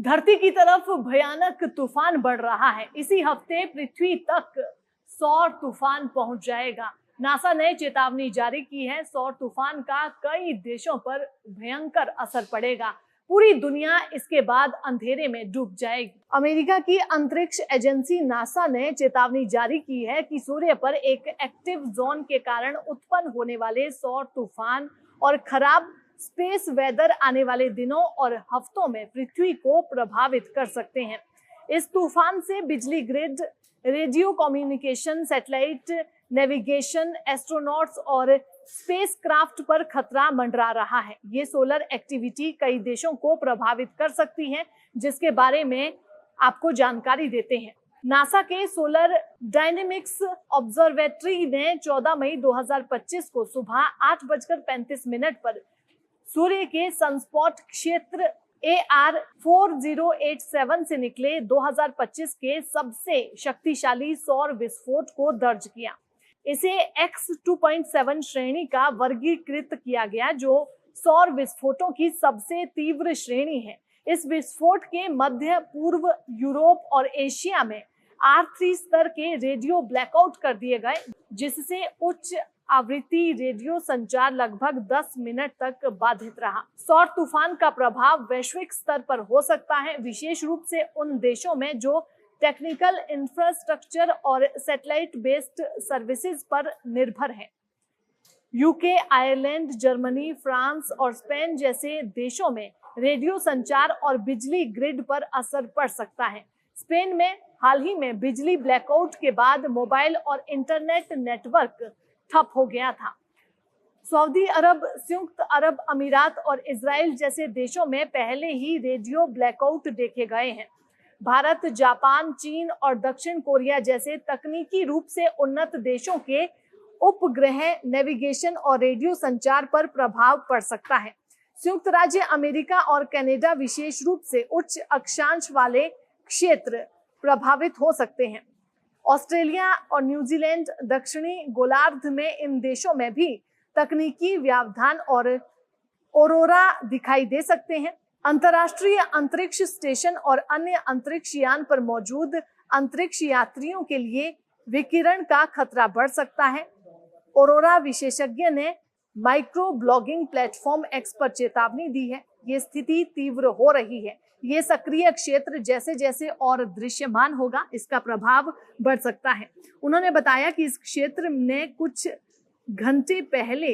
धरती की तरफ भयानक तूफान बढ़ रहा है। इसी हफ्ते पृथ्वी तक सौर तूफान पहुंच जाएगा। नासा ने चेतावनी जारी की है। सौर तूफान का कई देशों पर भयंकर असर पड़ेगा। पूरी दुनिया इसके बाद अंधेरे में डूब जाएगी। अमेरिका की अंतरिक्ष एजेंसी नासा ने चेतावनी जारी की है कि सूर्य पर एक एक्टिव जोन के कारण उत्पन्न होने वाले सौर तूफान और खराब स्पेस वेदर आने वाले दिनों और हफ्तों में पृथ्वी को प्रभावित कर सकते हैं। इस तूफान से बिजली grid, radio communication, satellite navigation, astronauts और स्पेसक्राफ्ट पर खतरा मंडरा रहा है। ये सोलर एक्टिविटी कई देशों को प्रभावित कर सकती है, जिसके बारे में आपको जानकारी देते हैं। नासा के सोलर डायनेमिक्स ऑब्जर्वेटरी ने 14 मई 2025 को सुबह 8:35 पर सूर्य के सनस्पॉट क्षेत्र AR 4087 से निकले 2025 के सबसे शक्तिशाली सौर विस्फोट को दर्ज किया। इसे X 2.7 श्रेणी का वर्गीकृत किया गया, जो सौर विस्फोटों की सबसे तीव्र श्रेणी है। इस विस्फोट के मध्य पूर्व, यूरोप और एशिया में R3 स्तर के रेडियो ब्लैकआउट कर दिए गए, जिससे उच्च आवृत्ति रेडियो संचार लगभग 10 मिनट तक बाधित रहा। सौर तूफान का प्रभाव वैश्विक स्तर पर हो सकता है, विशेष रूप से उन देशों में जो टेक्निकल इंफ्रास्ट्रक्चर और सैटेलाइट बेस्ड सर्विसेज पर निर्भर है। यूके, आयरलैंड, जर्मनी, फ्रांस और स्पेन जैसे देशों में रेडियो संचार और बिजली ग्रिड पर असर पड़ सकता है। स्पेन में हाल ही में बिजली ब्लैकआउट के बाद मोबाइल और इंटरनेट नेटवर्क ठप हो गया था। सऊदी अरब, संयुक्त अरब अमीरात और इजराइल जैसे देशों में पहले ही रेडियो ब्लैकआउट देखे गए हैं। भारत, जापान, चीन और दक्षिण कोरिया जैसे तकनीकी रूप से उन्नत देशों के उपग्रह नेविगेशन और रेडियो संचार पर प्रभाव पड़ सकता है। संयुक्त राज्य अमेरिका और कनाडा विशेष रूप से उच्च अक्षांश वाले क्षेत्र प्रभावित हो सकते हैं। ऑस्ट्रेलिया और न्यूजीलैंड दक्षिणी गोलार्ध में इन देशों में भी तकनीकी व्यवधान और ऑरोरा दिखाई दे सकते हैं। अंतर्राष्ट्रीय अंतरिक्ष स्टेशन और अन्य अंतरिक्ष यान पर मौजूद अंतरिक्ष यात्रियों के लिए विकिरण का खतरा बढ़ सकता है। ऑरोरा विशेषज्ञ ने माइक्रो ब्लॉगिंग प्लेटफॉर्म X पर चेतावनी दी है। ये स्थिति तीव्र हो रही है। ये सक्रिय क्षेत्र जैसे जैसे और दृश्यमान होगा, इसका प्रभाव बढ़ सकता है। उन्होंने बताया कि इस क्षेत्र ने कुछ घंटे पहले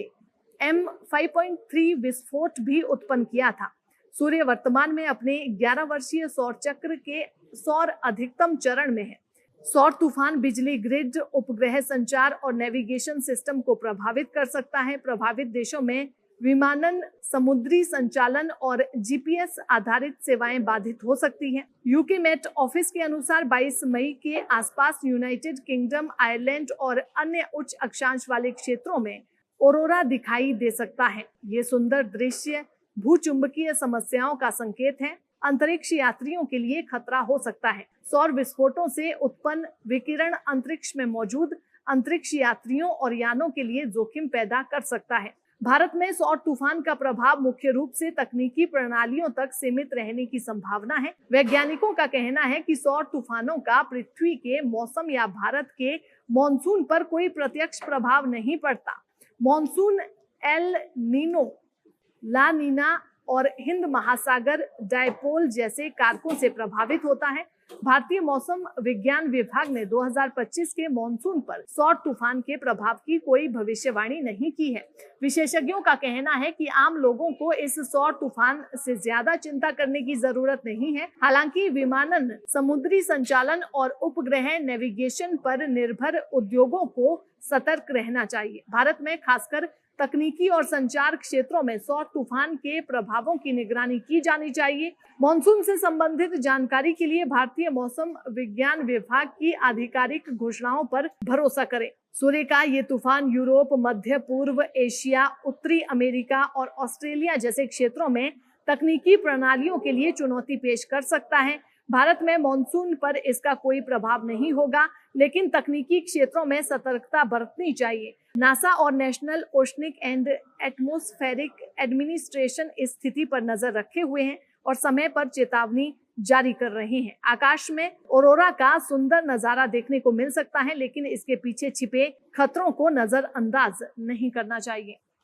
M5.3 विस्फोट भी उत्पन्न किया था। सूर्य वर्तमान में अपने 11 वर्षीय सौर चक्र के सौर अधिकतम चरण में है। सौर तूफान बिजली ग्रिड, उपग्रह संचार और नेविगेशन सिस्टम को प्रभावित कर सकता है। प्रभावित देशों में विमानन, समुद्री संचालन और GPS आधारित सेवाएं बाधित हो सकती हैं। यूके मेट ऑफिस के अनुसार 22 मई के आसपास यूनाइटेड किंगडम, आयरलैंड और अन्य उच्च अक्षांश वाले क्षेत्रों में ऑरोरा दिखाई दे सकता है। ये सुंदर दृश्य भूचुंबकीय समस्याओं का संकेत है। अंतरिक्ष यात्रियों के लिए खतरा हो सकता है। सौर विस्फोटों से उत्पन्न विकिरण अंतरिक्ष में मौजूद अंतरिक्ष यात्रियों और यानों के लिए जोखिम पैदा कर सकता है। भारत में सौर तूफान का प्रभाव मुख्य रूप से तकनीकी प्रणालियों तक सीमित रहने की संभावना है। वैज्ञानिकों का कहना है कि सौर तूफानों का पृथ्वी के मौसम या भारत के मॉनसून पर कोई प्रत्यक्ष प्रभाव नहीं पड़ता। मॉनसून एल नीनो, ला नीना और हिंद महासागर डायपोल जैसे कारकों से प्रभावित होता है। भारतीय मौसम विज्ञान विभाग ने 2025 के मॉनसून पर सौर तूफान के प्रभाव की कोई भविष्यवाणी नहीं की है। विशेषज्ञों का कहना है कि आम लोगों को इस सौर तूफान से ज्यादा चिंता करने की जरूरत नहीं है। हालांकि विमानन, समुद्री संचालन और उपग्रह नेविगेशन पर निर्भर उद्योगों को सतर्क रहना चाहिए। भारत में खासकर तकनीकी और संचार क्षेत्रों में सौर तूफान के प्रभावों की निगरानी की जानी चाहिए। मॉनसून से संबंधित जानकारी के लिए भारतीय मौसम विज्ञान विभाग की आधिकारिक घोषणाओं पर भरोसा करें। सूर्य का ये तूफान यूरोप, मध्य पूर्व एशिया, उत्तरी अमेरिका और ऑस्ट्रेलिया जैसे क्षेत्रों में तकनीकी प्रणालियों के लिए चुनौती पेश कर सकता है। भारत में मॉनसून पर इसका कोई प्रभाव नहीं होगा, लेकिन तकनीकी क्षेत्रों में सतर्कता बरतनी चाहिए। नासा और national oceanic and atmospheric administration इस स्थिति पर नजर रखे हुए हैं और समय पर चेतावनी जारी कर रही हैं। आकाश में ऑरोरा का सुंदर नजारा देखने को मिल सकता है, लेकिन इसके पीछे छिपे खतरों को नजरअंदाज नहीं करना चाहिए।